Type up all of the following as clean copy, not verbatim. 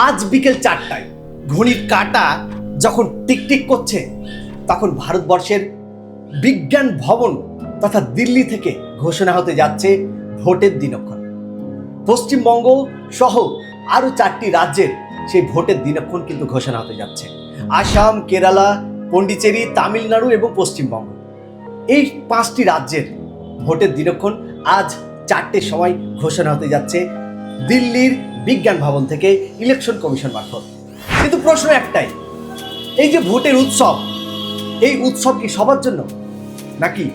আজ বিকেল 4টায় ঘড়ির কাঁটা যখন টিকটিক করছে, তখন ভারতবর্ষের বিজ্ঞান ভবন তথা দিল্লি থেকে ঘোষণা হতে যাচ্ছে ভোটের দিনক্ষণ। পশ্চিমবঙ্গ সহ আরও 4টি রাজ্যের সেই ভোটের দিনক্ষণ কিন্তু ঘোষণা হতে যাচ্ছে। আসাম, কেরালা, পন্ডিচেরি, তামিলনাড়ু এবং পশ্চিমবঙ্গ, এই 5টি রাজ্যের ভোটের দিনক্ষণ আজ 4টের সময় ঘোষণা হতে যাচ্ছে দিল্লির বিজ্ঞান ভবন থেকে ইলেকশন কমিশন মারফত। কিন্তু প্রশ্ন একটাই, এই যে ভোটের উৎসব, এই উৎসব কি সবার জন্য নাকি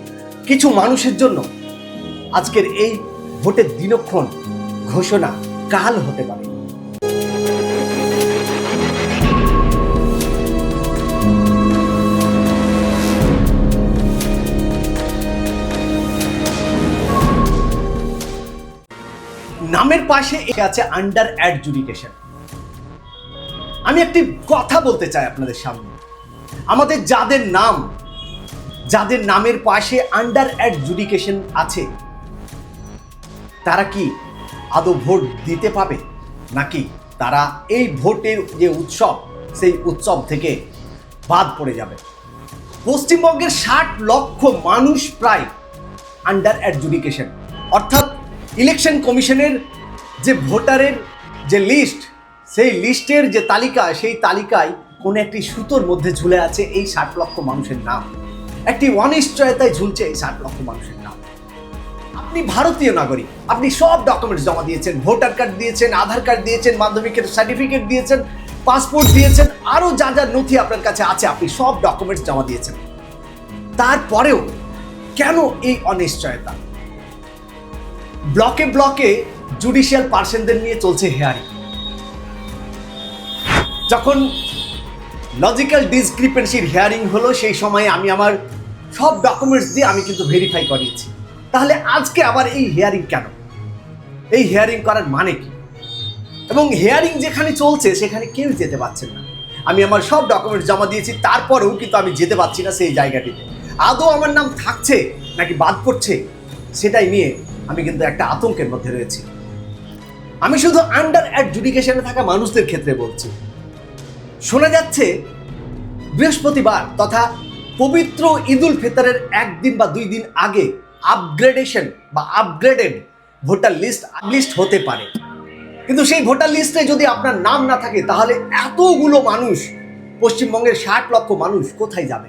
কিছু মানুষের জন্য? আজকের এই ভোটের দিনক্ষণ ঘোষণা কাল হতে পারে। নামের পাশে আছে আন্ডার অ্যাডজুডিকেশন। আমি একটি কথা বলতে চাই আপনাদের সামনে, আমাদের যাদের নামের পাশে আন্ডার অ্যাডজুডিকেশন আছে, তারা কি আদৌ ভোট দিতে পাবে, নাকি তারা এই ভোটের যে উৎসব, সেই উৎসব থেকে বাদ পড়ে যাবে? পশ্চিমবঙ্গের 60 লক্ষ মানুষ প্রায় আন্ডার অ্যাডজুডিকেশন, অর্থাৎ ইলেকশন কমিশনের যে ভোটারের যে লিস্ট, সেই লিস্টের যে তালিকা, সেই তালিকায় কোনো একটি সুতোর মধ্যে ঝুলে আছে এই 60 লক্ষ মানুষের নাম। একটি অনিশ্চয়তায় ঝুলছে এই 60 লক্ষ মানুষের নাম। আপনি ভারতীয় নাগরিক, আপনি সব ডকুমেন্টস জমা দিয়েছেন, ভোটার কার্ড দিয়েছেন, আধার কার্ড দিয়েছেন, মাধ্যমিকের সার্টিফিকেট দিয়েছেন, পাসপোর্ট দিয়েছেন, আরও যা যা নথি আপনার কাছে আছে আপনি সব ডকুমেন্টস জমা দিয়েছেন। তারপরেও কেন এই অনিশ্চয়তা? ব্লকে ব্লকে জুডিশিয়াল পার্সনদের নিয়ে চলছে হিয়ারিং। যখন লজিক্যাল ডিসক্রিপেন্সির হিয়ারিং হলো, সেই সময় আমি আমার সব ডকুমেন্টস দিয়ে আমি কিন্তু ভেরিফাই করিয়েছি। তাহলে আজকে আবার এই হিয়ারিং কেন? এই হিয়ারিং করার মানে কি? এবং হিয়ারিং যেখানে চলছে সেখানে কেউ যেতে পারছেন না। আমি আমার সব ডকুমেন্টস জমা দিয়েছি, তারপরেও কিন্তু আমি যেতে পারছি না সেই জায়গাটিতে। আদৌ আমার নাম থাকছে নাকি বাদ পড়ছে, সেটাই নিয়ে আমি কিন্তু একটা আতঙ্কের মধ্যে রয়েছি। আমি শুধু আন্ডার অ্যাডজুডিকেশনে থাকা মানুষদের ক্ষেত্রে বলছি। শোনা যাচ্ছে বৃহস্পতিবার তথা পবিত্র ঈদুল ফিতরের 1 দিন বা 2 দিন আগে আপগ্রেডেড ভোটার লিস্ট হতে পারে। কিন্তু সেই ভোটার লিস্টে যদি আপনার নাম না থাকে, তাহলে এতগুলো মানুষ, পশ্চিমবঙ্গের 60 লক্ষ মানুষ কোথায় যাবে?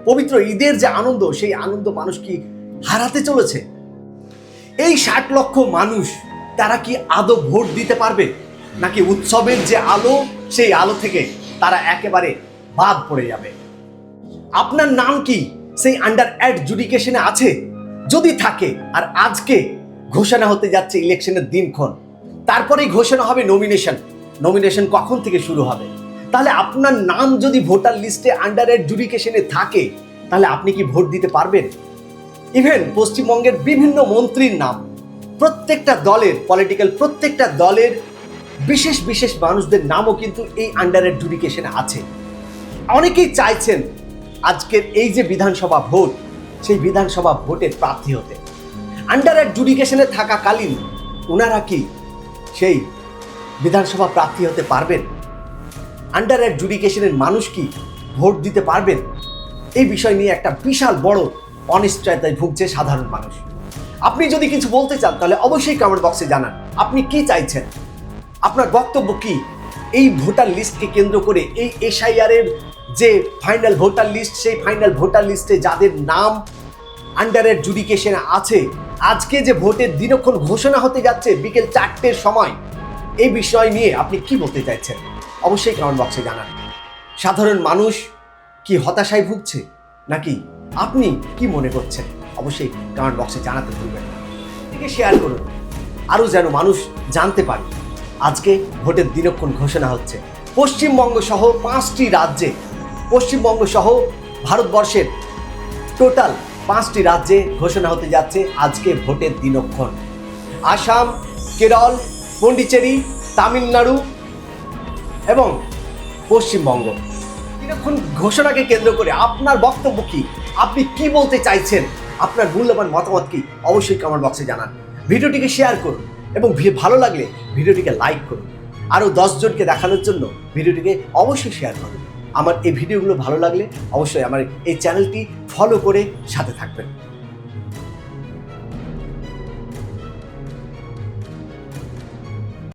পবিত্র ঈদের যে আনন্দ, সেই আনন্দ মানুষ কি হারাতে চলেছে? এই 60 লক্ষ মানুষ, তারা কি আদৌ ভোট দিতে পারবে, নাকি উৎসবের যে আলো, সেই আলো থেকে তারা একেবারে বাদ পড়ে যাবে? আপনার নাম কি সেই আন্ডার অ্যাডজুডিকেশনে আছে? যদি থাকে, আর আজকে ঘোষণা হতে যাচ্ছে ইলেকশনের দিনক্ষণ, তারপরেই ঘোষণা হবে নমিনেশন কখন থেকে শুরু হবে, তাহলে আপনার নাম যদি ভোটার লিস্টে আন্ডার অ্যাডজুডিকেশনে থাকে, তাহলে আপনি কি ভোট দিতে পারবেন? ইভেন পশ্চিমবঙ্গের বিভিন্ন মন্ত্রীর নাম, প্রত্যেকটা দলের বিশেষ মানুষদের নামও কিন্তু এই আন্ডার অ্যাডজুডিকেশনে আছে। অনেকেই চাইছেন আজকের এই যে বিধানসভা ভোট, সেই বিধানসভা ভোটের প্রার্থী হতে। আন্ডার অ্যাডজুডিকেশনে থাকাকালীন ওনারা কি সেই বিধানসভা প্রার্থী হতে পারবেন? আন্ডার অ্যাডজুডিকেশনের মানুষ কি ভোট দিতে পারবেন? এই বিষয় নিয়ে একটা বিশাল বড় অনিশ্চয়তায় ভুগছে সাধারণ মানুষ। আপনি যদি কিছু বলতে চান, তাহলে অবশ্যই কমেন্ট বক্সে জানান আপনি কি চাইছেন, আপনার বক্তব্য কি এই ভোটার লিস্টকে কেন্দ্র করে। এই SIR এর যে ফাইনাল ভোটার লিস্ট, সেই ফাইনাল ভোটার লিস্টে যাদের নাম আন্ডার অ্যাডজুডিকেশনে আছে, আজকে যে ভোটের দিনক্ষণ ঘোষণা হতে যাচ্ছে বিকেল 4টের সময়, এই বিষয় নিয়ে আপনি কি বলতে চাইছেন অবশ্যই কমেন্ট বক্সে জানান। সাধারণ মানুষ কি হতাশায় ভুগছে, নাকি আপনি কি মনে করছেন অবশ্যই কমেন্ট বক্সে জানাতে ভুলবেন না। এটিকে শেয়ার করুন, আরও যেন মানুষ জানতে পারে আজকে ভোটের দিনক্ষণ ঘোষণা হচ্ছে। পশ্চিমবঙ্গ সহ 5টি রাজ্যে, পশ্চিমবঙ্গ সহ ভারতবর্ষের টোটাল 5টি রাজ্যে ঘোষণা হতে যাচ্ছে আজকে ভোটের দিনক্ষণ। আসাম, কেরল, পন্ডিচেরি, তামিলনাড়ু এবং পশ্চিমবঙ্গ। দিনক্ষণ ঘোষণাকে কেন্দ্র করে আপনার বক্তব্য কি? আপনি কি বলতে চাইছেন? আপনার মূল্যবান মতামত কি? অবশ্যই কমেন্ট বক্সে জানান। ভিডিওটিকে শেয়ার করুন। এবং ভালো লাগলে ভিডিওটিকে লাইক করুন। আরও 10 জনকে দেখানোর জন্য ভিডিওটিকে অবশ্যই শেয়ার করুন। আমার এই ভিডিওগুলো ভালো লাগলে অবশ্যই আমার এই চ্যানেলটি ফলো করে সাথে থাকবেন।